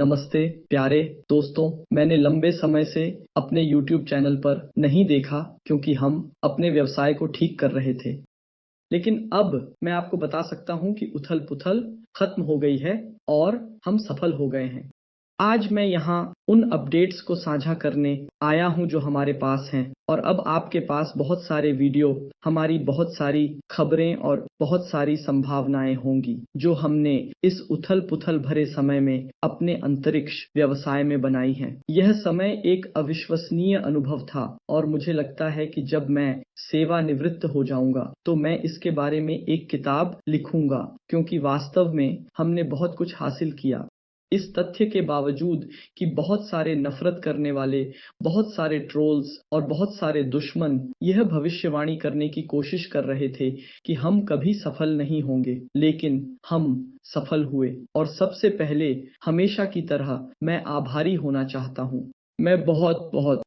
नमस्ते प्यारे दोस्तों, मैंने लंबे समय से अपने YouTube चैनल पर नहीं देखा क्योंकि हम अपने व्यवसाय को ठीक कर रहे थे। लेकिन अब मैं आपको बता सकता हूँ कि उथल-पुथल खत्म हो गई है और हम सफल हो गए हैं। आज मैं यहाँ उन अपडेट्स को साझा करने आया हूँ जो हमारे पास हैं और अब आपके पास बहुत सारे वीडियो, हमारी बहुत सारी खबरें और बहुत सारी संभावनाएं होंगी जो हमने इस उथल-पुथल भरे समय में अपने अंतरिक्ष व्यवसाय में बनाई हैं। यह समय एक अविश्वसनीय अनुभव था और मुझे लगता है कि जब मैं सेवानिवृत्त हो जाऊंगा तो मैं इसके बारे में एक किताब लिखूंगा, क्योंकि वास्तव में हमने बहुत कुछ हासिल किया। इस तथ्य के बावजूद कि बहुत सारे नफरत करने वाले, बहुत सारे ट्रोल्स और बहुत सारे दुश्मन यह भविष्यवाणी करने की कोशिश कर रहे थे कि हम कभी सफल नहीं होंगे, लेकिन हम सफल हुए। और सबसे पहले हमेशा की तरह मैं आभारी होना चाहता हूँ। मैं बहुत बहुत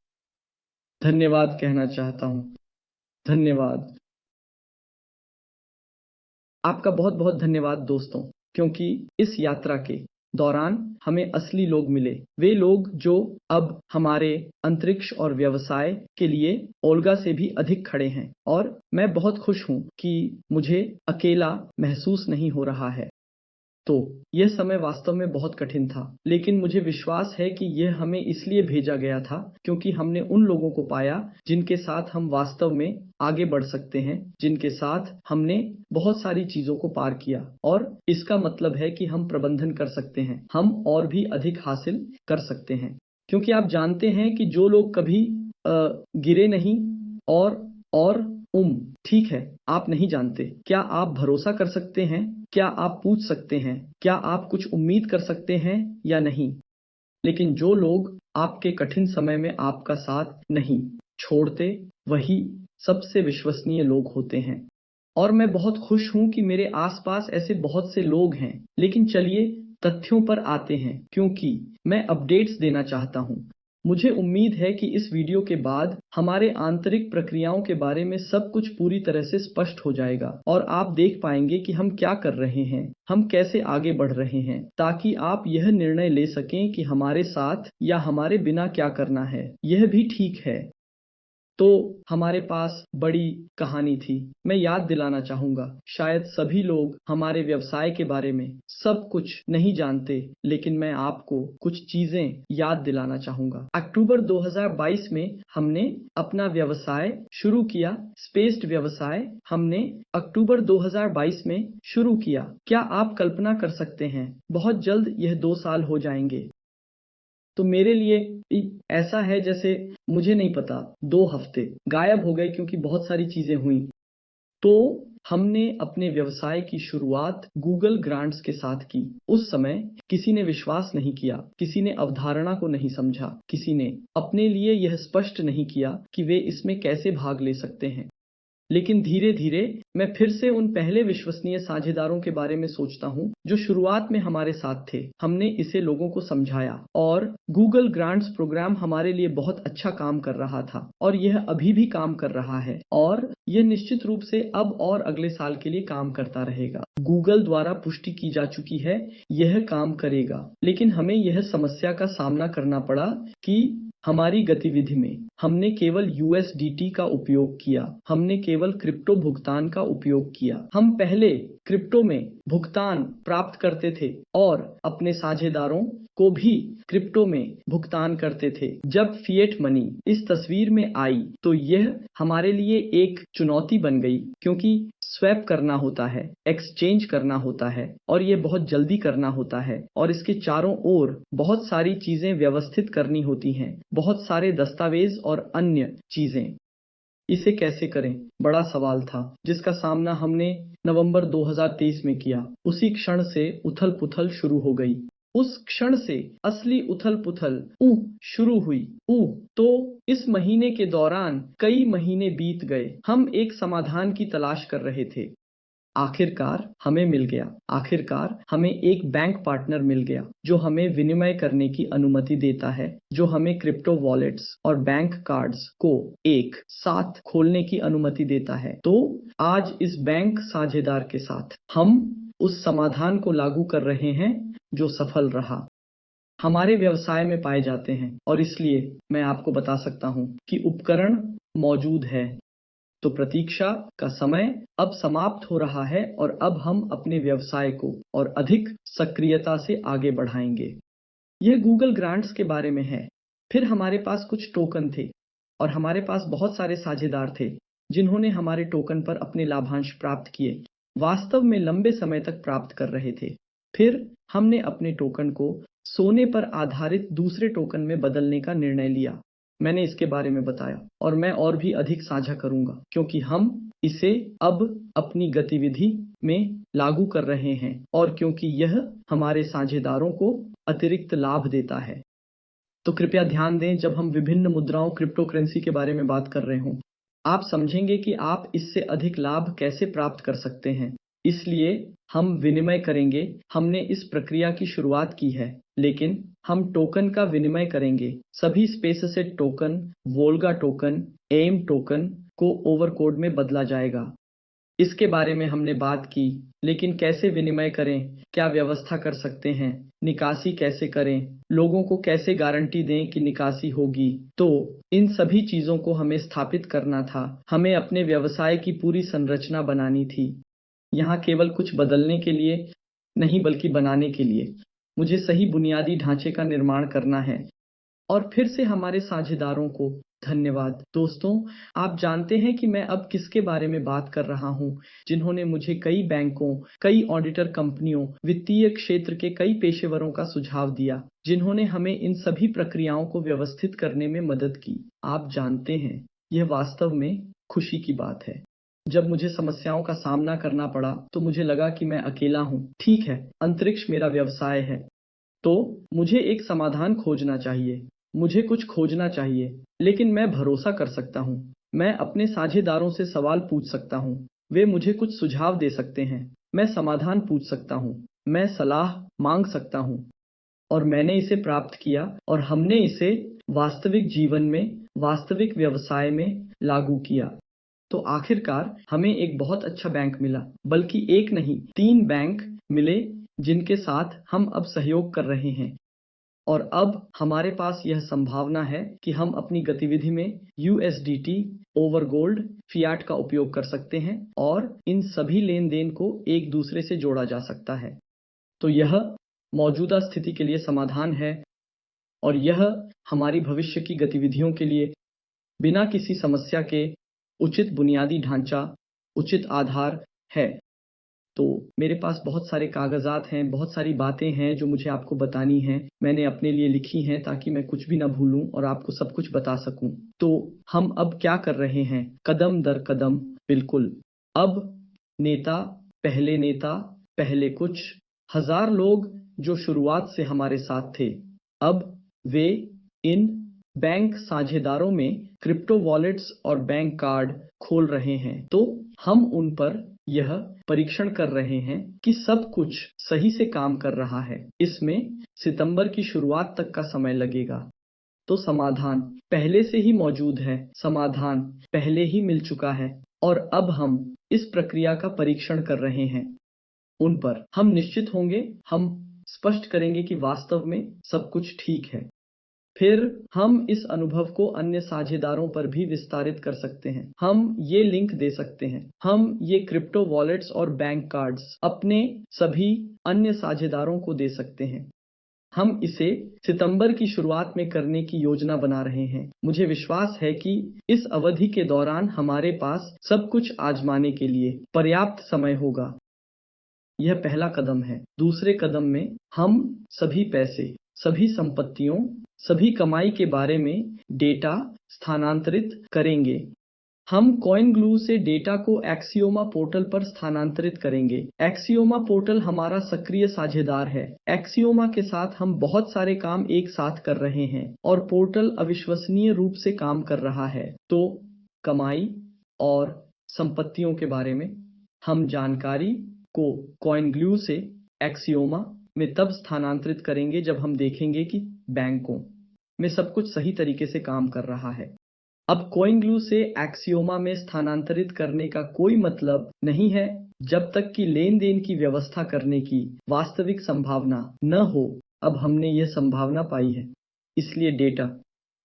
धन्यवाद कहना चाहता हूँ। धन्यवाद। आपका बहुत बहुत धन्यवाद दोस्तों, क्योंकि इस यात्रा के दौरान हमें असली लोग मिले, वे लोग जो अब हमारे अंतरिक्ष और व्यवसाय के लिए ओल्गा से भी अधिक खड़े हैं। और मैं बहुत खुश हूँ कि मुझे अकेला महसूस नहीं हो रहा है। तो यह समय वास्तव में बहुत कठिन था, लेकिन मुझे विश्वास है कि यह हमें इसलिए भेजा गया था क्योंकि हमने उन लोगों को पाया जिनके साथ हम वास्तव में आगे बढ़ सकते हैं, जिनके साथ हमने बहुत सारी चीजों को पार किया। और इसका मतलब है कि हम प्रबंधन कर सकते हैं, हम और भी अधिक हासिल कर सकते हैं, क्योंकि आप जानते हैं कि जो लोग कभी गिरे नहीं और ठीक है, आप नहीं जानते। क्या आप भरोसा कर सकते हैं? क्या आप पूछ सकते हैं? क्या आप कुछ उम्मीद कर सकते हैं या नहीं? लेकिन जो लोग आपके कठिन समय में आपका साथ नहीं छोड़ते, वही सबसे विश्वसनीय लोग होते हैं। और मैं बहुत खुश हूँ कि मेरे आसपास ऐसे बहुत से लोग हैं। लेकिन चलिए तथ्यों पर आते हैं, क्योंकि मैं अपडेट्स देना चाहता हूँ। मुझे उम्मीद है कि इस वीडियो के बाद हमारे आंतरिक प्रक्रियाओं के बारे में सब कुछ पूरी तरह से स्पष्ट हो जाएगा और आप देख पाएंगे कि हम क्या कर रहे हैं, हम कैसे आगे बढ़ रहे हैं, ताकि आप यह निर्णय ले सकें कि हमारे साथ या हमारे बिना क्या करना है। यह भी ठीक है। तो हमारे पास बड़ी कहानी थी। मैं याद दिलाना चाहूँगा, शायद सभी लोग हमारे व्यवसाय के बारे में सब कुछ नहीं जानते, लेकिन मैं आपको कुछ चीज़ें याद दिलाना चाहूँगा। अक्टूबर 2022 में हमने अपना व्यवसाय शुरू किया, स्पेस्ड व्यवसाय हमने अक्टूबर 2022 में शुरू किया। क्या आप कल्पना कर सकते हैं, बहुत जल्द यह 2 साल हो जाएंगे। तो मेरे लिए ऐसा है जैसे मुझे नहीं पता 2 हफ्ते गायब हो गए क्योंकि बहुत सारी चीजें हुई। तो हमने अपने व्यवसाय की शुरुआत गूगल ग्रांट्स के साथ की। उस समय किसी ने विश्वास नहीं किया, किसी ने अवधारणा को नहीं समझा, किसी ने अपने लिए यह स्पष्ट नहीं किया कि वे इसमें कैसे भाग ले सकते हैं। लेकिन धीरे-धीरे मैं फिर से उन पहले विश्वसनीय साझेदारों के बारे में सोचता हूँ जो शुरुआत में हमारे साथ थे। हमने इसे लोगों को समझाया और गूगल ग्रांट्स प्रोग्राम हमारे लिए बहुत अच्छा काम कर रहा था और यह अभी भी काम कर रहा है और यह निश्चित रूप से अब और अगले साल के लिए काम करता रहेगा। गूगल द्वारा पुष्टि की जा चुकी है, यह काम करेगा। लेकिन हमें यह समस्या का सामना करना पड़ा कि हमारी गतिविधि में हमने केवल यूएसडीटी का उपयोग किया, हमने केवल क्रिप्टो भुगतान का उपयोग किया। हम पहले क्रिप्टो में भुगतान प्राप्त करते थे और अपने साझेदारों को भी क्रिप्टो में भुगतान करते थे। जब फिएट मनी इस तस्वीर में आई तो यह हमारे लिए एक चुनौती बन गई, क्योंकि स्वैप करना होता है, एक्सचेंज करना होता है और ये बहुत जल्दी करना होता है और इसके चारों ओर बहुत सारी चीजें व्यवस्थित करनी होती हैं, बहुत सारे दस्तावेज और अन्य चीजें। इसे कैसे करें, बड़ा सवाल था जिसका सामना हमने नवंबर 2023 में किया। उसी क्षण से उथल-पुथल शुरू हो गई। उस क्षण से असली उथल-पुथल शुरू हुई। तो इस महीने के दौरान कई महीने बीत गए। हम एक समाधान की तलाश कर रहे थे। आखिरकार हमें मिल गया। आखिरकार हमें एक बैंक पार्टनर मिल गया जो हमें विनिमय करने की अनुमति देता है, जो हमें क्रिप्टो वॉलेट्स और बैंक कार्ड्स को एक साथ खोलने की अनुमति देता है। तो आज इस बैंक साझेदार के साथ हम उस समाधान को लागू कर रहे हैं जो सफल रहा। हमारे व्यवसाय में पाए जाते हैं और इसलिए मैं आपको बता सकता हूं कि उपकरण मौजूद है। तो प्रतीक्षा का समय अब समाप्त हो रहा है और अब हम अपने व्यवसाय को और अधिक सक्रियता से आगे बढ़ाएंगे। यह गूगल ग्रांट्स के बारे में है। फिर हमारे पास कुछ टोकन थे और हमारे पास बहुत सारे साझेदार थे जिन्होंने हमारे टोकन पर अपने लाभांश प्राप्त किए, वास्तव में लंबे समय तक प्राप्त कर रहे थे। फिर हमने अपने टोकन को सोने पर आधारित दूसरे टोकन में बदलने का निर्णय लिया। मैंने इसके बारे में बताया और मैं और भी अधिक साझा करूंगा क्योंकि हम इसे अब अपनी गतिविधि में लागू कर रहे हैं और क्योंकि यह हमारे साझेदारों को अतिरिक्त लाभ देता है। तो कृपया ध्यान दें, जब हम विभिन्न मुद्राओं क्रिप्टो करेंसी के बारे में बात कर रहे हों, आप समझेंगे कि आप इससे अधिक लाभ कैसे प्राप्त कर सकते हैं। इसलिए हम विनिमय करेंगे। हमने इस प्रक्रिया की शुरुआत की है, लेकिन हम टोकन का विनिमय करेंगे। सभी स्पेससेट टोकन, वोल्गा टोकन, एम टोकन को ओवरकोड में बदला जाएगा। इसके बारे में हमने बात की, लेकिन कैसे विनिमय करें, क्या व्यवस्था कर सकते हैं, निकासी कैसे करें, लोगों को कैसे गारंटी दें कि निकासी होगी। तो इन सभी चीजों को हमें स्थापित करना था। हमें अपने व्यवसाय की पूरी संरचना बनानी थी। यहाँ केवल कुछ बदलने के लिए नहीं बल्कि बनाने के लिए मुझे सही बुनियादी ढांचे का निर्माण करना है। और फिर से हमारे साझेदारों को धन्यवाद। दोस्तों, आप जानते हैं कि मैं अब किसके बारे में बात कर रहा हूं, जिन्होंने मुझे कई बैंकों, कई ऑडिटर कंपनियों, वित्तीय क्षेत्र के कई पेशेवरों का सुझाव दिया, जिन्होंने हमें इन सभी प्रक्रियाओं को व्यवस्थित करने में मदद की। आप जानते हैं, यह वास्तव में खुशी की बात है। जब मुझे समस्याओं का सामना करना पड़ा तो मुझे लगा कि मैं अकेला हूं। ठीक है, अंतरिक्ष मेरा व्यवसाय है, तो मुझे एक समाधान खोजना चाहिए। मुझे कुछ खोजना चाहिए, लेकिन मैं भरोसा कर सकता हूँ। मैं अपने साझेदारों से सवाल पूछ सकता हूँ। वे मुझे कुछ सुझाव दे सकते हैं। मैं समाधान पूछ सकता हूँ। मैं सलाह मांग सकता हूँ। और मैंने इसे प्राप्त किया और हमने इसे वास्तविक जीवन में, वास्तविक व्यवसाय में लागू किया। तो आखिरकार हमें एक बहुत अच्छा बैंक मिला, बल्कि एक नहीं 3 बैंक मिले जिनके साथ हम अब सहयोग कर रहे हैं। और अब हमारे पास यह संभावना है कि हम अपनी गतिविधि में USDT ओवर गोल्ड फियाट का उपयोग कर सकते हैं और इन सभी लेन-देन को एक दूसरे से जोड़ा जा सकता है। तो यह मौजूदा स्थिति के लिए समाधान है और यह हमारी भविष्य की गतिविधियों के लिए बिना किसी समस्या के उचित बुनियादी ढांचा, उचित आधार है। तो मेरे पास बहुत सारे कागज़ात हैं, बहुत सारी बातें हैं जो मुझे आपको बतानी हैं। मैंने अपने लिए लिखी हैं ताकि मैं कुछ भी ना भूलूँ और आपको सब कुछ बता सकूँ। तो हम अब क्या कर रहे हैं? कदम दर कदम, बिल्कुल। अब नेता, पहले कुछ हज़ार लोग जो शुरुआत से हमारे साथ थे, अब वे इन बैंक साझेदारों में क्रिप्टो वॉलेट्स और बैंक कार्ड खोल रहे हैं। तो हम उन पर यह परीक्षण कर रहे हैं कि सब कुछ सही से काम कर रहा है। इसमें सितंबर की शुरुआत तक का समय लगेगा। तो समाधान पहले से ही मौजूद है, समाधान पहले ही मिल चुका है और अब हम इस प्रक्रिया का परीक्षण कर रहे हैं। उन पर हम निश्चित होंगे, हम स्पष्ट करेंगे कि वास्तव में सब कुछ ठीक है। फिर हम इस अनुभव को अन्य साझेदारों पर भी विस्तारित कर सकते हैं। हम ये लिंक दे सकते हैं। हम ये क्रिप्टो वॉलेट्स और बैंक कार्ड्स अपने सभी अन्य साझेदारों को दे सकते हैं। हम इसे सितंबर की शुरुआत में करने की योजना बना रहे हैं। मुझे विश्वास है कि इस अवधि के दौरान हमारे पास सब कुछ आजमाने के लिए पर्याप्त समय होगा। यह पहला कदम है। दूसरे कदम में हम सभी पैसे, सभी संपत्तियों, सभी कमाई के बारे में डेटा स्थानांतरित करेंगे। हम CoinGlue से डेटा को Axioma पोर्टल पर स्थानांतरित करेंगे। Axioma पोर्टल हमारा सक्रिय साझेदार है। Axioma के साथ हम बहुत सारे काम एक साथ कर रहे हैं और पोर्टल अविश्वसनीय रूप से काम कर रहा है। तो कमाई और संपत्तियों के बारे में हम जानकारी को CoinGlue से Axioma में तब स्थानांतरित करेंगे जब हम देखेंगे कि बैंकों में सब कुछ सही तरीके से काम कर रहा है। अब CoinGlue से Axioma में स्थानांतरित करने का कोई मतलब नहीं है जब तक कि लेन-देन की व्यवस्था करने की वास्तविक संभावना न हो। अब हमने यह संभावना पाई है। इसलिए डेटा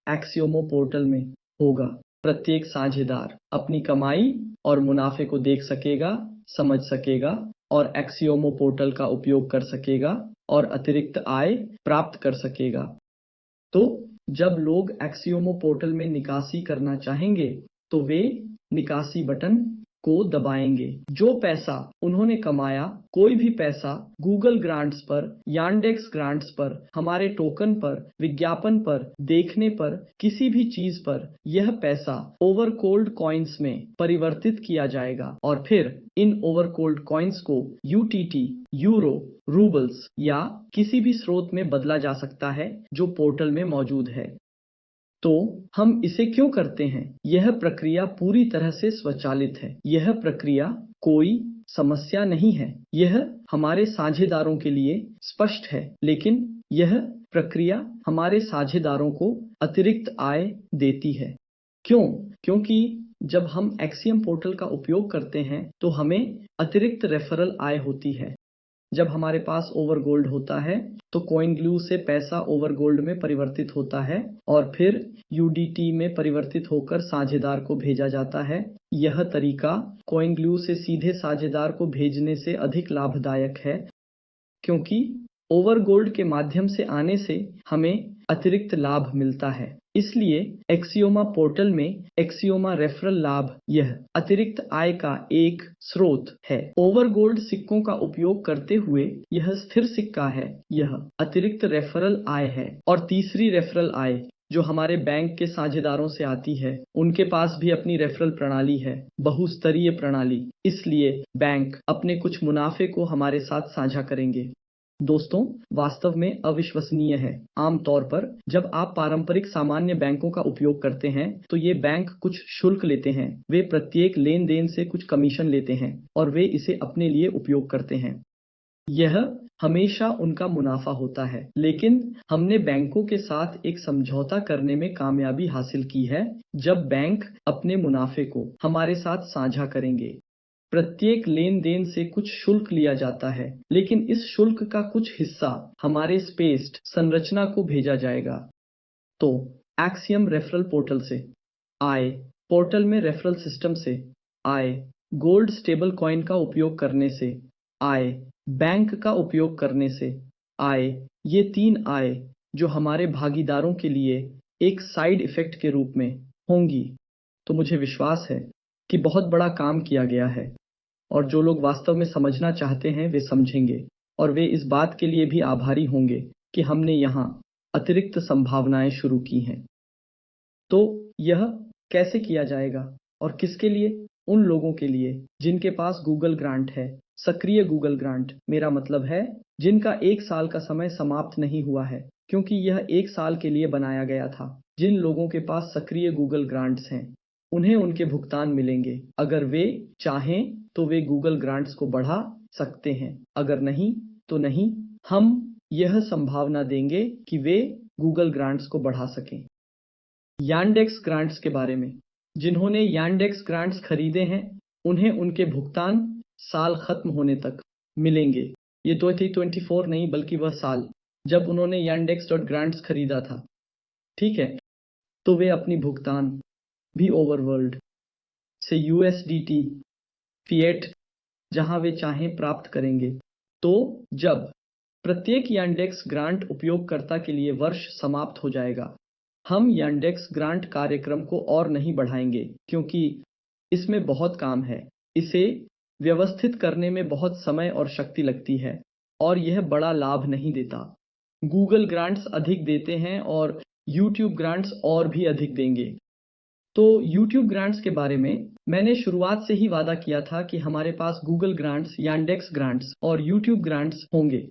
एक्सियोमो पोर्टल में होगा। प्रत्येक साझेदार अपनी कमाई और मुनाफे को देख सकेगा, समझ सकेगा और एक्सियोमो पोर्टल का उपयोग कर सकेगा और अतिरिक्त आय प्राप्त कर सकेगा। तो जब लोग एक्सियोमो पोर्टल में निकासी करना चाहेंगे तो वे निकासी बटन को दबाएंगे। जो पैसा उन्होंने कमाया, कोई भी पैसा गूगल ग्रांट्स पर, यांडेक्स ग्रांट्स पर, हमारे टोकन पर, विज्ञापन पर, देखने पर, किसी भी चीज पर, यह पैसा ओवरकोल्ड कॉइन्स में परिवर्तित किया जाएगा और फिर इन ओवरकोल्ड कॉइन्स को यूटीटी, यूरो, रूबल्स या किसी भी स्रोत में बदला जा सकता है जो पोर्टल में मौजूद है। तो हम इसे क्यों करते हैं? यह प्रक्रिया पूरी तरह से स्वचालित है। यह प्रक्रिया कोई समस्या नहीं है। यह हमारे साझेदारों के लिए स्पष्ट है, लेकिन यह प्रक्रिया हमारे साझेदारों को अतिरिक्त आय देती है। क्यों? क्योंकि जब हम एक्सियम पोर्टल का उपयोग करते हैं तो हमें अतिरिक्त रेफरल आय होती है। जब हमारे पास ओवरगोल्ड होता है तो कॉइन ग्लू से पैसा ओवरगोल्ड में परिवर्तित होता है और फिर यूडीटी में परिवर्तित होकर साझेदार को भेजा जाता है। यह तरीका कॉइन ग्लू से सीधे साझेदार को भेजने से अधिक लाभदायक है, क्योंकि ओवरगोल्ड के माध्यम से आने से हमें अतिरिक्त लाभ मिलता है। इसलिए एक्सियोमा पोर्टल में एक्सियोमा रेफरल लाभ यह अतिरिक्त आय का एक स्रोत है। ओवरगोल्ड सिक्कों का उपयोग करते हुए यह स्थिर सिक्का है, यह अतिरिक्त रेफरल आय है। और तीसरी रेफरल आय जो हमारे बैंक के साझेदारों से आती है, उनके पास भी अपनी रेफरल प्रणाली है, बहुस्तरीय प्रणाली। इसलिए बैंक अपने कुछ मुनाफे को हमारे साथ साझा करेंगे। दोस्तों, वास्तव में अविश्वसनीय है। आमतौर पर जब आप पारंपरिक सामान्य बैंकों का उपयोग करते हैं तो ये बैंक कुछ शुल्क लेते हैं। वे प्रत्येक लेन देन से कुछ कमीशन लेते हैं और वे इसे अपने लिए उपयोग करते हैं। यह हमेशा उनका मुनाफा होता है, लेकिन हमने बैंकों के साथ एक समझौता करने में कामयाबी हासिल की है जब बैंक अपने मुनाफे को हमारे साथ साझा करेंगे। प्रत्येक लेन देन से कुछ शुल्क लिया जाता है, लेकिन इस शुल्क का कुछ हिस्सा हमारे स्पेस्ड संरचना को भेजा जाएगा। तो एक्सियम रेफरल पोर्टल से आय, पोर्टल में रेफरल सिस्टम से आय, गोल्ड स्टेबल कॉइन का उपयोग करने से आय, बैंक का उपयोग करने से आय, ये तीन आय जो हमारे भागीदारों के लिए एक साइड इफेक्ट के रूप में होंगी। तो मुझे विश्वास है कि बहुत बड़ा काम किया गया है और जो लोग वास्तव में समझना चाहते हैं वे समझेंगे और वे इस बात के लिए भी आभारी होंगे कि हमने यहाँ अतिरिक्त संभावनाएं शुरू की हैं। तो यह कैसे किया जाएगा और किसके लिए? उन लोगों के लिए जिनके पास गूगल ग्रांट है, सक्रिय गूगल ग्रांट। मेरा मतलब है जिनका 1 साल का समय समाप्त नहीं हुआ है, क्योंकि यह 1 साल के लिए बनाया गया था। जिन लोगों के पास सक्रिय गूगल ग्रांट्स हैं उन्हें उनके भुगतान मिलेंगे। अगर वे चाहें तो वे गूगल ग्रांट्स को बढ़ा सकते हैं, अगर नहीं तो नहीं। हम यह संभावना देंगे कि वे गूगल ग्रांट्स को बढ़ा सकें। यांडेक्स ग्रांट्स के बारे में, जिन्होंने यांडेक्स ग्रांट्स खरीदे हैं उन्हें उनके भुगतान साल खत्म होने तक मिलेंगे। ये 2024 नहीं बल्कि वह साल जब उन्होंने yandex.grants खरीदा था। ठीक है, तो वे अपनी भुगतान भी ओवरवर्ल्ड से USDT, फिएट, जहां वे चाहें प्राप्त करेंगे। तो जब प्रत्येक यांडेक्स ग्रांट उपयोगकर्ता के लिए वर्ष समाप्त हो जाएगा, हम यांडेक्स ग्रांट कार्यक्रम को और नहीं बढ़ाएंगे, क्योंकि इसमें बहुत काम है। इसे व्यवस्थित करने में बहुत समय और शक्ति लगती है और यह बड़ा लाभ नहीं देता। गूगल ग्रांट्स अधिक देते हैं और यूट्यूब ग्रांट्स और भी अधिक देंगे। तो यूट्यूब ग्रांट्स के बारे में मैंने शुरुआत से ही वादा किया था कि हमारे पास गूगल ग्रांट्स, यांडेक्स ग्रांट्स और यूट्यूब ग्रांट्स होंगे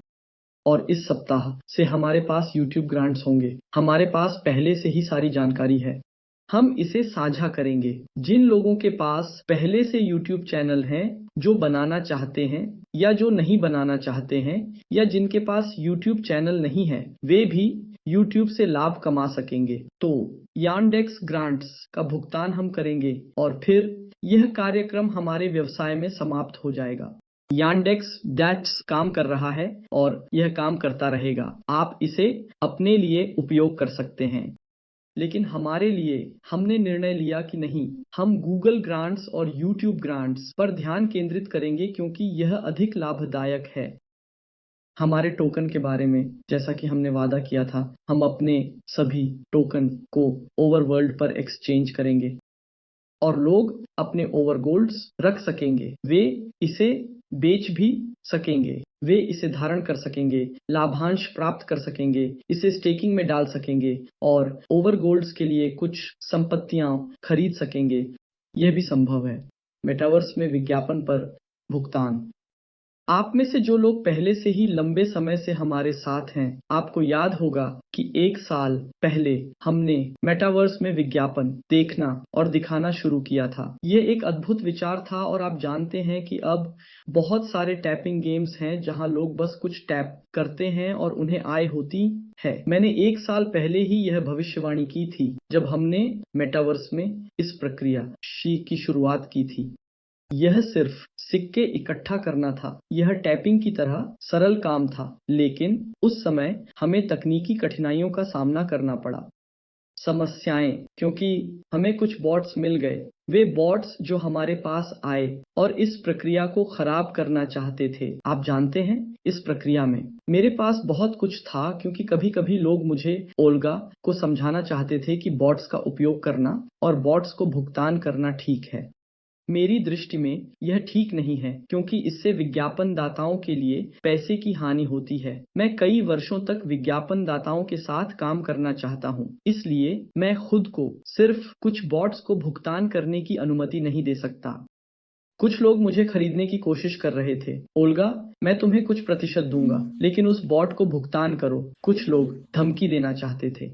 और इस सप्ताह से हमारे पास यूट्यूब ग्रांट्स होंगे। हमारे पास पहले से ही सारी जानकारी है। हम इसे साझा करेंगे। जिन लोगों के पास पहले से यूट्यूब चैनल हैं, जो बनाना चाहते हैं या जो नहीं बनाना चाहते हैं, या जिनके पास यूट्यूब चैनल नहीं है, वे भी यूट्यूब से लाभ कमा सकेंगे। तो यांडेक्स ग्रांट्स का भुगतान हम करेंगे और फिर यह कार्यक्रम हमारे व्यवसाय में समाप्त हो जाएगा। यांडेक्स दैट्स काम कर रहा है और यह काम करता रहेगा। आप इसे अपने लिए उपयोग कर सकते हैं। लेकिन हमारे लिए हमने निर्णय लिया कि नहीं, हम गूगल ग्रांट्स और यूट्यूब ग्रांट्स पर ध्यान केंद्रित करेंगे क्योंकि यह अधिक लाभदायक है। हमारे टोकन के बारे में, जैसा कि हमने वादा किया था, हम अपने सभी टोकन को ओवरवर्ल्ड पर एक्सचेंज करेंगे और लोग अपने ओवरगोल्ड्स रख सकेंगे। वे इसे बेच भी सकेंगे, वे इसे धारण कर सकेंगे, लाभांश प्राप्त कर सकेंगे, इसे स्टेकिंग में डाल सकेंगे और ओवरगोल्ड्स के लिए कुछ संपत्तियां खरीद सकेंगे। यह भी संभव है। मेटावर्स में विज्ञापन पर भुगतान। आप में से जो लोग पहले से ही लंबे समय से हमारे साथ हैं, आपको याद होगा कि 1 साल पहले हमने मेटावर्स में विज्ञापन देखना और दिखाना शुरू किया था। ये एक अद्भुत विचार था और आप जानते हैं कि अब बहुत सारे टैपिंग गेम्स हैं जहां लोग बस कुछ टैप करते हैं और उन्हें आय होती है। मैंने 1 साल पहले ही यह भविष्यवाणी की थी जब हमने मेटावर्स में इस प्रक्रिया की शुरुआत की थी। यह सिर्फ सिक्के इकट्ठा करना था। यह टैपिंग की तरह सरल काम था, लेकिन उस समय हमें तकनीकी कठिनाइयों का सामना करना पड़ा। समस्याएं, क्योंकि हमें कुछ बॉट्स मिल गए। वे बॉट्स जो हमारे पास आए और इस प्रक्रिया को खराब करना चाहते थे। आप जानते हैं, इस प्रक्रिया में मेरे पास बहुत कुछ था क्योंकि कभी-कभी लोग मुझे ओल्गा को समझाना चाहते थे कि बॉट्स का उपयोग करना और बॉट्स को भुगतान करना ठीक है। मेरी दृष्टि में यह ठीक नहीं है क्योंकि इससे विज्ञापनदाताओं के लिए पैसे की हानि होती है। मैं कई वर्षों तक विज्ञापनदाताओं के साथ काम करना चाहता हूं, इसलिए मैं खुद को सिर्फ कुछ बॉट्स को भुगतान करने की अनुमति नहीं दे सकता। कुछ लोग मुझे खरीदने की कोशिश कर रहे थे। ओल्गा, मैं तुम्हें कुछ प्रतिशत दूंगा, लेकिन उस बॉट को भुगतान करो। कुछ लोग धमकी देना चाहते थे।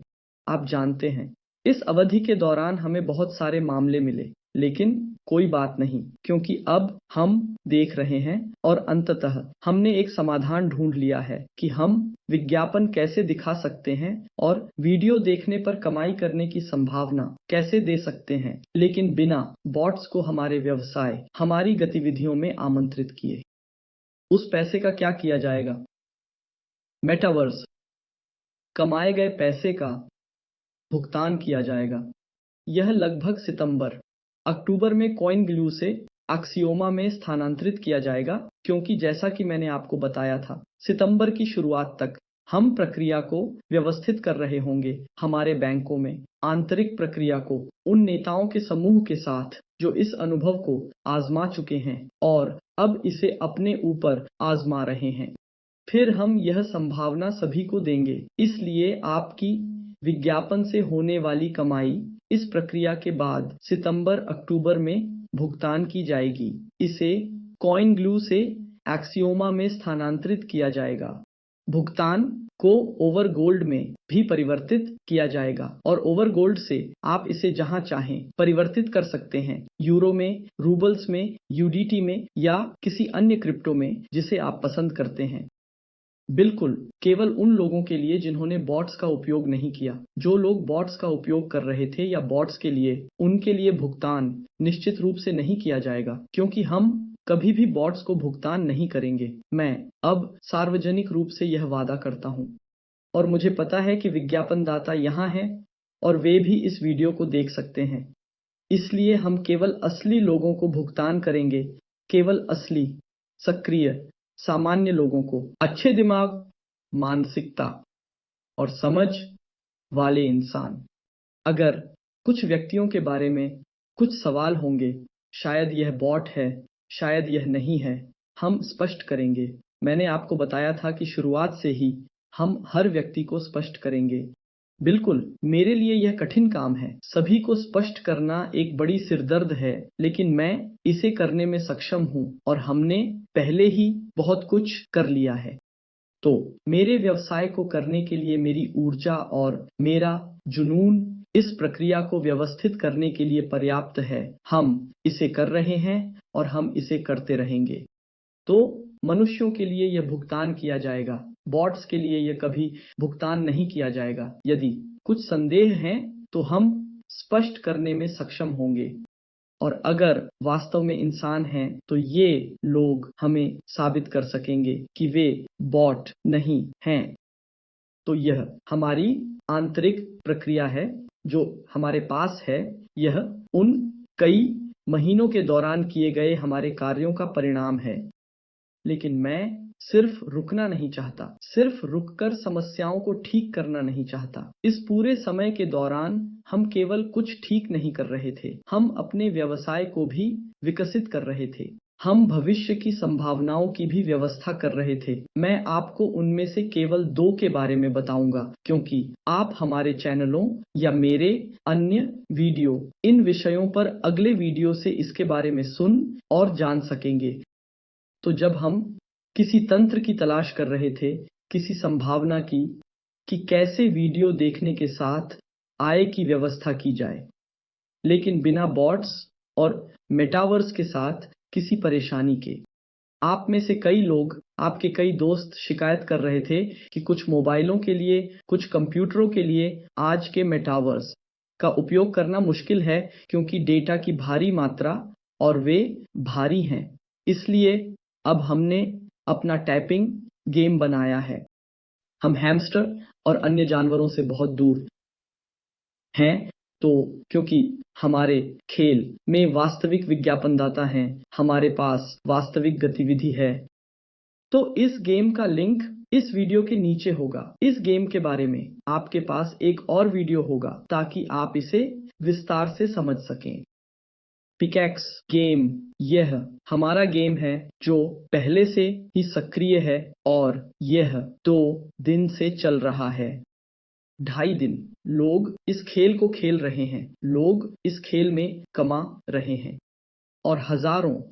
आप जानते हैं, इस अवधि के दौरान हमें बहुत सारे मामले मिले, लेकिन कोई बात नहीं, क्योंकि अब हम देख रहे हैं और अंततः हमने एक समाधान ढूंढ लिया है कि हम विज्ञापन कैसे दिखा सकते हैं और वीडियो देखने पर कमाई करने की संभावना कैसे दे सकते हैं, लेकिन बिना बॉट्स को हमारे व्यवसाय, हमारी गतिविधियों में आमंत्रित किए। उस पैसे का क्या किया जाएगा? मेटावर्स कमाए गए पैसे का भुगतान किया जाएगा। यह लगभग सितंबर, अक्टूबर में कॉइन ग्लू से एक्सियोमा में स्थानांतरित किया जाएगा क्योंकि जैसा कि मैंने आपको बताया था, सितंबर की शुरुआत तक हम प्रक्रिया को व्यवस्थित कर रहे होंगे हमारे बैंकों में, आंतरिक प्रक्रिया को उन नेताओं के समूह के साथ जो इस अनुभव को आजमा चुके हैं और अब इसे अपने ऊपर आजमा रहे हैं। फिर हम यह संभावना सभी को देंगे। इसलिए आपकी विज्ञापन से होने वाली कमाई इस प्रक्रिया के बाद सितंबर-अक्टूबर में भुगतान की जाएगी। इसे कॉइन ग्लू से एक्सियोमा में स्थानांतरित किया जाएगा। भुगतान को ओवरगोल्ड में भी परिवर्तित किया जाएगा और ओवरगोल्ड से आप इसे जहां चाहें परिवर्तित कर सकते हैं, यूरो में, रूबल्स में, यूडीटी में या किसी अन्य क्रिप्टो में जिसे आप पसंद करते हैं। बिल्कुल, केवल उन लोगों के लिए जिन्होंने बॉट्स का उपयोग नहीं किया। जो लोग बॉट्स का उपयोग कर रहे थे या बॉट्स के लिए, उनके लिए भुगतान निश्चित रूप से नहीं किया जाएगा क्योंकि हम कभी भी बॉट्स को भुगतान नहीं करेंगे। मैं अब सार्वजनिक रूप से यह वादा करता हूं और मुझे पता है कि विज्ञापनदाता यहाँ हैं और वे भी इस वीडियो को देख सकते हैं। इसलिए हम केवल असली लोगों को भुगतान करेंगे, केवल असली, सक्रिय, सामान्य लोगों को, अच्छे दिमाग, मानसिकता और समझ वाले इंसान। अगर कुछ व्यक्तियों के बारे में कुछ सवाल होंगे, शायद यह बॉट है, शायद यह नहीं है, हम स्पष्ट करेंगे। मैंने आपको बताया था कि शुरुआत से ही हम हर व्यक्ति को स्पष्ट करेंगे। बिल्कुल, मेरे लिए यह कठिन काम है। सभी को स्पष्ट करना एक बड़ी सिरदर्द है, लेकिन मैं इसे करने में सक्षम हूं और हमने पहले ही बहुत कुछ कर लिया है। तो मेरे व्यवसाय को करने के लिए मेरी ऊर्जा और मेरा जुनून इस प्रक्रिया को व्यवस्थित करने के लिए पर्याप्त है। हम इसे कर रहे हैं और हम इसे करते रहेंगे। तो मनुष्यों के लिए यह भुगतान किया जाएगा, बॉट्स के लिए यह कभी भुगतान नहीं किया जाएगा। यदि कुछ संदेह हैं तो हम स्पष्ट करने में सक्षम होंगे और अगर वास्तव में इंसान हैं तो ये लोग हमें साबित कर सकेंगे कि वे बॉट नहीं हैं। तो यह हमारी आंतरिक प्रक्रिया है जो हमारे पास है। यह उन कई महीनों के दौरान किए गए हमारे कार्यों का परिणाम है। लेकिन मैं सिर्फ रुकना नहीं चाहता, सिर्फ रुककर समस्याओं को ठीक करना नहीं चाहता। इस पूरे समय के दौरान हम केवल कुछ ठीक नहीं कर रहे थे, हम अपने व्यवसाय को भी विकसित कर रहे थे। हम भविष्य की संभावनाओं की भी व्यवस्था कर रहे थे। मैं आपको उनमें से केवल 2 के बारे में बताऊंगा, क्योंकि आप हमारे चैनलों या मेरे अन्य वीडियो इन विषयों पर अगले वीडियो से इसके बारे में सुन और जान सकेंगे। तो जब हम किसी तंत्र की तलाश कर रहे थे, किसी संभावना की, कि कैसे वीडियो देखने के साथ आय की व्यवस्था की जाए, लेकिन बिना बॉट्स और मेटावर्स के साथ किसी परेशानी के। आप में से कई लोग, आपके कई दोस्त शिकायत कर रहे थे कि कुछ मोबाइलों के लिए, कुछ कंप्यूटरों के लिए आज के मेटावर्स का उपयोग करना मुश्किल है क्योंकि डेटा की भारी मात्रा और वे भारी हैं। इसलिए अब हमने अपना टैपिंग गेम बनाया है। हम हैमस्टर और अन्य जानवरों से बहुत दूर हैं, तो क्योंकि हमारे खेल में वास्तविक विज्ञापनदाता हैं, हमारे पास वास्तविक गतिविधि है। तो इस गेम का लिंक इस वीडियो के नीचे होगा। इस गेम के बारे में आपके पास एक और वीडियो होगा ताकि आप इसे विस्तार से समझ सकें। पिकैक्स गेम यह हमारा गेम है जो पहले से ही सक्रिय है और यह 2 दिन से चल रहा है। 2.5 दिन लोग इस खेल को खेल रहे हैं, लोग इस खेल में कमा रहे हैं और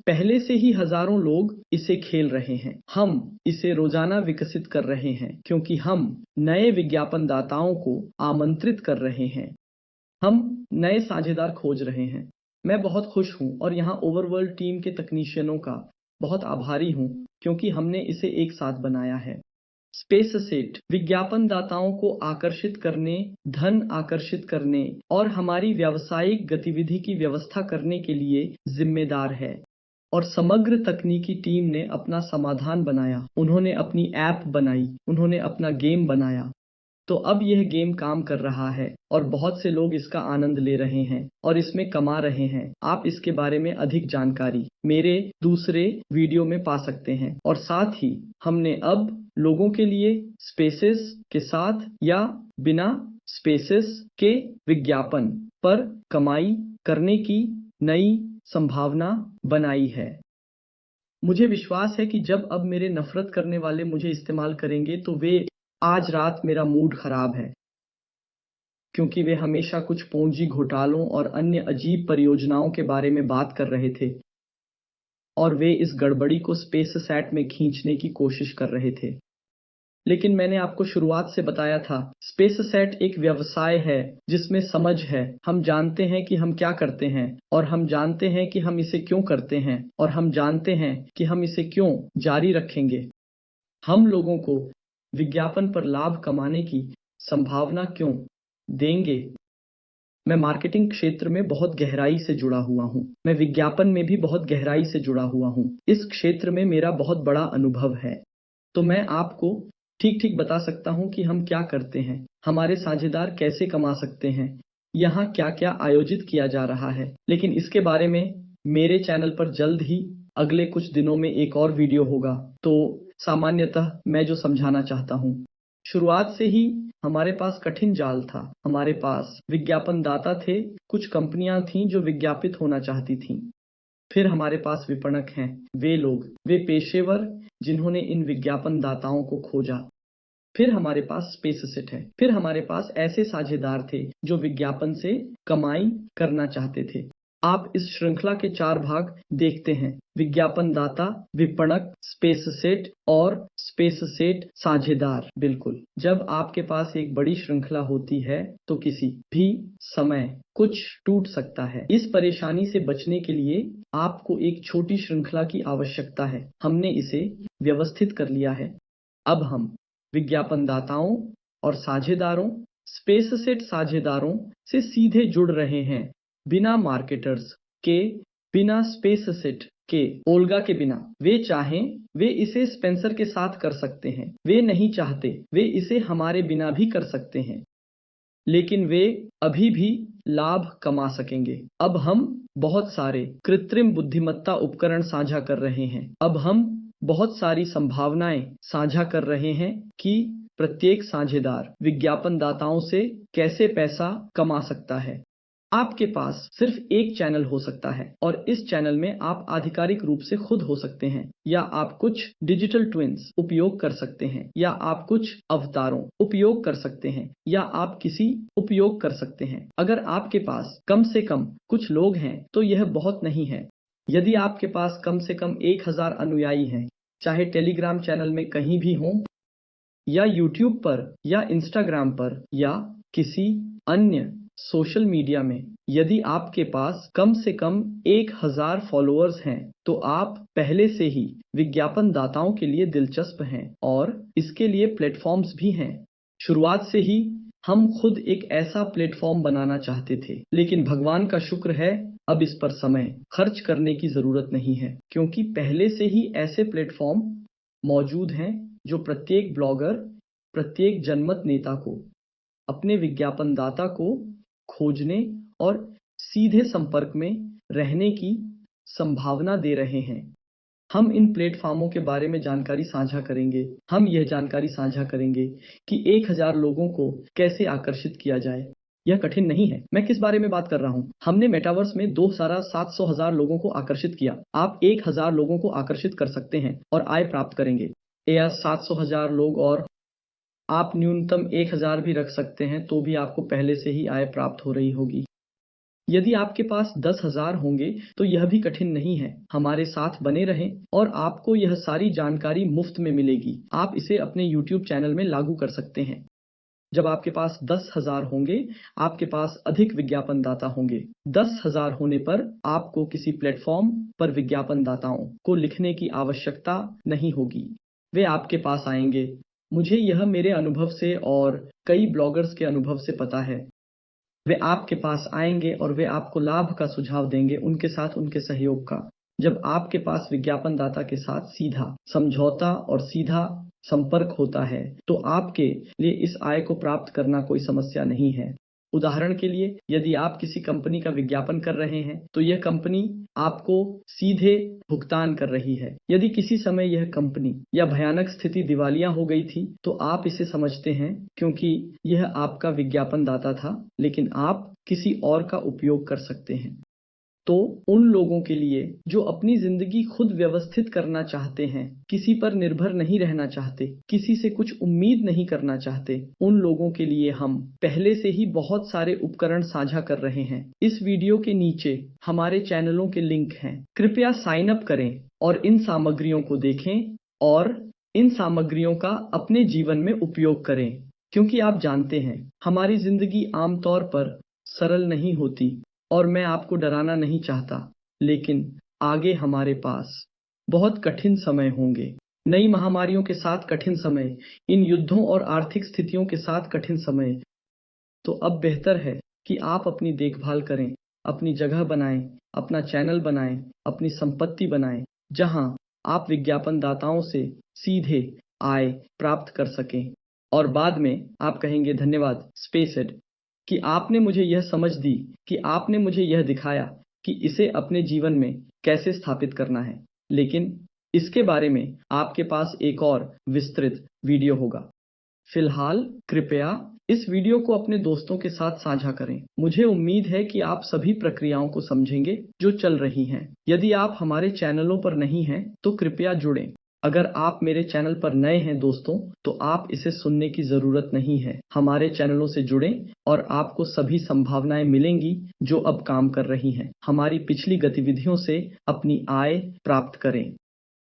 पहले से ही हजारों लोग इसे खेल रहे हैं। हम इसे रोजाना विकसित कर रहे हैं क्योंकि हम नए विज्ञापनदाताओं को आमंत्रित कर रहे हैं। हम नए साझेदार खोज रहे हैं। मैं बहुत खुश हूं और यहाँ ओवरवर्ल्ड टीम के तकनीशियनों का बहुत आभारी हूं क्योंकि हमने इसे एक साथ बनाया है। स्पेससेट विज्ञापनदाताओं को आकर्षित करने, धन आकर्षित करने और हमारी व्यावसायिक गतिविधि की व्यवस्था करने के लिए जिम्मेदार है और समग्र तकनीकी टीम ने अपना समाधान बनाया, उन्होंने अपनी ऐप बनाई, उन्होंने अपना गेम बनाया। तो अब यह गेम काम कर रहा है और बहुत से लोग इसका आनंद ले रहे हैं और इसमें कमा रहे हैं। आप इसके बारे में अधिक जानकारी मेरे दूसरे वीडियो में पा सकते हैं और साथ ही हमने अब लोगों के लिए स्पेसेस के साथ या बिना स्पेसेस के विज्ञापन पर कमाई करने की नई संभावना बनाई है। मुझे विश्वास है कि जब अब मेरे नफरत करने वाले मुझे इस्तेमाल करेंगे तो वे आज रात मेरा मूड खराब है क्योंकि वे हमेशा कुछ पूंजी घोटालों और अन्य अजीब परियोजनाओं के बारे में बात कर रहे थे और वे इस गड़बड़ी को स्पेससैट में खींचने की कोशिश कर रहे थे। लेकिन मैंने आपको शुरुआत से बताया था, स्पेससैट एक व्यवसाय है जिसमें समझ है। हम जानते हैं कि हम क्या करते हैं और हम जानते हैं कि हम इसे क्यों करते हैं और हम जानते हैं कि हम इसे क्यों जारी रखेंगे। हम लोगों को विज्ञापन पर लाभ कमाने की संभावना क्यों देंगे। मैं मार्केटिंग क्षेत्र में बहुत गहराई से जुड़ा हुआ हूँ। मैं विज्ञापन में भी बहुत गहराई से जुड़ा हुआ हूँ। इस क्षेत्र में मेरा बहुत बड़ा अनुभव है। तो मैं आपको ठीक-ठीक बता सकता हूँ कि हम क्या करते हैं, हमारे साझेदार कैसे कमा सकते हैं, यहाँ क्या-क्या आयोजित किया जा रहा है। लेकिन इसके बारे में मेरे चैनल पर जल्द ही अगले कुछ दिनों में एक और वीडियो होगा। तो सामान्यतः मैं जो समझाना चाहता हूँ, शुरुआत से ही हमारे पास कठिन जाल था। हमारे पास विज्ञापनदाता थे, कुछ कंपनियां थीं जो विज्ञापित होना चाहती थीं। फिर हमारे पास विपणक हैं, वे लोग, वे पेशेवर जिन्होंने इन विज्ञापनदाताओं को खोजा। फिर हमारे पास स्पेससेट है। फिर हमारे पास ऐसे साझेदार थे जो विज्ञापन से कमाई करना चाहते थे। आप इस श्रृंखला के 4 भाग देखते हैं, विज्ञापनदाता, विपणक, स्पेससेट और स्पेससेट साझेदार। बिल्कुल, जब आपके पास एक बड़ी श्रृंखला होती है तो किसी भी समय कुछ टूट सकता है। इस परेशानी से बचने के लिए आपको एक छोटी श्रृंखला की आवश्यकता है। हमने इसे व्यवस्थित कर लिया है। अब हम विज्ञापनदाताओं और साझेदारों, स्पेससेट साझेदारों से सीधे जुड़ रहे हैं, बिना मार्केटर्स के बिना, स्पेससेट के ओल्गा के बिना। वे चाहें वे इसे स्पेंसर के साथ कर सकते हैं, वे नहीं चाहते वे इसे हमारे बिना भी कर सकते हैं, लेकिन वे अभी भी लाभ कमा सकेंगे। अब हम बहुत सारे कृत्रिम बुद्धिमत्ता उपकरण साझा कर रहे हैं। अब हम बहुत सारी संभावनाएं साझा कर रहे हैं कि प्रत्येक साझेदार विज्ञापनदाताओं से कैसे पैसा कमा सकता है। आपके पास सिर्फ एक चैनल हो सकता है और इस चैनल में आप आधिकारिक रूप से खुद हो सकते हैं, या आप कुछ डिजिटल ट्विन्स उपयोग कर सकते हैं, या आप कुछ अवतारों उपयोग कर सकते हैं, या आप किसी उपयोग कर सकते हैं। अगर आपके पास कम से कम कुछ लोग हैं तो यह बहुत नहीं है। यदि आपके पास कम से कम 1000 अनुयायी हैं, चाहे टेलीग्राम चैनल में कहीं भी हों, या यूट्यूब पर, या इंस्टाग्राम पर, या किसी अन्य सोशल मीडिया में, यदि आपके पास कम से कम 1000 फॉलोअर्स हैं, तो आप पहले से ही विज्ञापनदाताओं के लिए दिलचस्प हैं और इसके लिए प्लेटफॉर्म्स भी हैं। शुरुआत से ही हम खुद एक ऐसा प्लेटफॉर्म बनाना चाहते थे, लेकिन भगवान का शुक्र है अब इस पर समय खर्च करने की जरूरत नहीं है, क्योंकि पहले से ही ऐसे प्लेटफॉर्म मौजूद हैं जो प्रत्येक ब्लॉगर, प्रत्येक जनमत नेता को अपने विज्ञापनदाता को खोजने और सीधे संपर्क में रहने की संभावना दे रहे हैं। हम इन प्लेटफॉर्मों के बारे में जानकारी साझा करेंगे। हम यह जानकारी साझा करेंगे कि 1000 लोगों को कैसे आकर्षित किया जाए। यह कठिन नहीं है। मैं किस बारे में बात कर रहा हूँ? हमने मेटावर्स में 700,000 लोगों को आकर्षित किया। आप 1000 लोगों को आकर्षित कर सकते हैं और आय प्राप्त करेंगे। या 700,000 लोग, और आप न्यूनतम 1000 भी रख सकते हैं तो भी आपको पहले से ही आय प्राप्त हो रही होगी। यदि आपके पास 10,000 होंगे तो यह भी कठिन नहीं है। हमारे साथ बने रहें और आपको यह सारी जानकारी मुफ्त में मिलेगी। आप इसे अपने YouTube चैनल में लागू कर सकते हैं। जब आपके पास 10,000 होंगे, आपके पास अधिक विज्ञापनदाता होंगे। 10,000 होने पर आपको किसी प्लेटफॉर्म पर विज्ञापनदाताओं को लिखने की आवश्यकता नहीं होगी। वे आपके पास आएंगे। मुझे यह मेरे अनुभव से और कई ब्लॉगर्स के अनुभव से पता है। वे आपके पास आएंगे और वे आपको लाभ का सुझाव देंगे, उनके साथ उनके सहयोग का। जब आपके पास विज्ञापनदाता के साथ सीधा समझौता और सीधा संपर्क होता है, तो आपके लिए इस आय को प्राप्त करना कोई समस्या नहीं है। उदाहरण के लिए, यदि आप किसी कंपनी का विज्ञापन कर रहे हैं, तो यह कंपनी आपको सीधे भुगतान कर रही है। यदि किसी समय यह कंपनी या भयानक स्थिति दिवालिया हो गई थी, तो आप इसे समझते हैं क्योंकि यह आपका विज्ञापनदाता था, लेकिन आप किसी और का उपयोग कर सकते हैं। तो उन लोगों के लिए जो अपनी जिंदगी खुद व्यवस्थित करना चाहते हैं, किसी पर निर्भर नहीं रहना चाहते, किसी से कुछ उम्मीद नहीं करना चाहते, उन लोगों के लिए हम पहले से ही बहुत सारे उपकरण साझा कर रहे हैं। इस वीडियो के नीचे हमारे चैनलों के लिंक हैं। कृपया साइन अप करें और इन सामग्रियों को देखें और इन सामग्रियों का अपने जीवन में उपयोग करें, क्योंकि आप जानते हैं हमारी जिंदगी आमतौर पर सरल नहीं होती और मैं आपको डराना नहीं चाहता, लेकिन आगे हमारे पास बहुत कठिन समय होंगे। नई महामारियों के साथ कठिन समय, इन युद्धों और आर्थिक स्थितियों के साथ कठिन समय। तो अब बेहतर है कि आप अपनी देखभाल करें, अपनी जगह बनाएं, अपना चैनल बनाएं, अपनी संपत्ति बनाएं, जहां आप विज्ञापनदाताओं से सीधे आय प्राप्त कर सकें। और बाद में आप कहेंगे, धन्यवाद स्पेसएड, कि आपने मुझे यह समझ दी, कि आपने मुझे यह दिखाया कि इसे अपने जीवन में कैसे स्थापित करना है। लेकिन इसके बारे में आपके पास एक और विस्तृत वीडियो होगा। फिलहाल कृपया इस वीडियो को अपने दोस्तों के साथ साझा करें। मुझे उम्मीद है कि आप सभी प्रक्रियाओं को समझेंगे जो चल रही हैं। यदि आप हमारे चैनलों पर नहीं हैं, तो कृपया जुड़ें। अगर आप मेरे चैनल पर नए हैं दोस्तों, तो आप इसे सुनने की जरूरत नहीं है। हमारे चैनलों से जुड़ें और आपको सभी संभावनाएं मिलेंगी जो अब काम कर रही हैं। हमारी पिछली गतिविधियों से अपनी आय प्राप्त करें।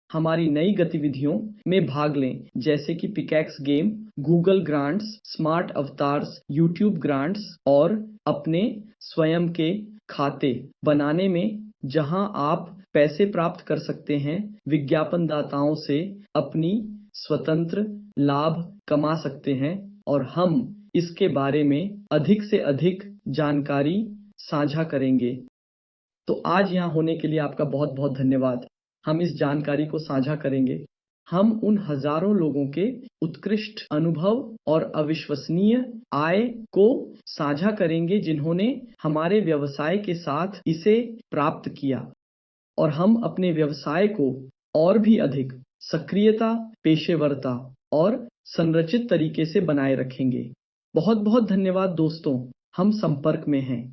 हमारी नई गतिविधियों में भाग लें, जैसे कि pickaxe game, Google grants, smart avatars, YouTube grants और अपने स्वयं के खाते बनाने में, जहां आप पैसे प्राप्त कर सकते हैं, विज्ञापनदाताओं से अपनी स्वतंत्र लाभ कमा सकते हैं, और हम इसके बारे में अधिक से अधिक जानकारी साझा करेंगे। तो आज यहाँ होने के लिए आपका बहुत बहुत धन्यवाद। हम इस जानकारी को साझा करेंगे। हम उन हजारों लोगों के उत्कृष्ट अनुभव और अविश्वसनीय आय को साझा करेंगे जिन्होंने हमारे व्यवसाय के साथ इसे प्राप्त किया, और हम अपने व्यवसाय को और भी अधिक सक्रियता, पेशेवरता और संरचित तरीके से बनाए रखेंगे। बहुत बहुत धन्यवाद दोस्तों, हम संपर्क में हैं।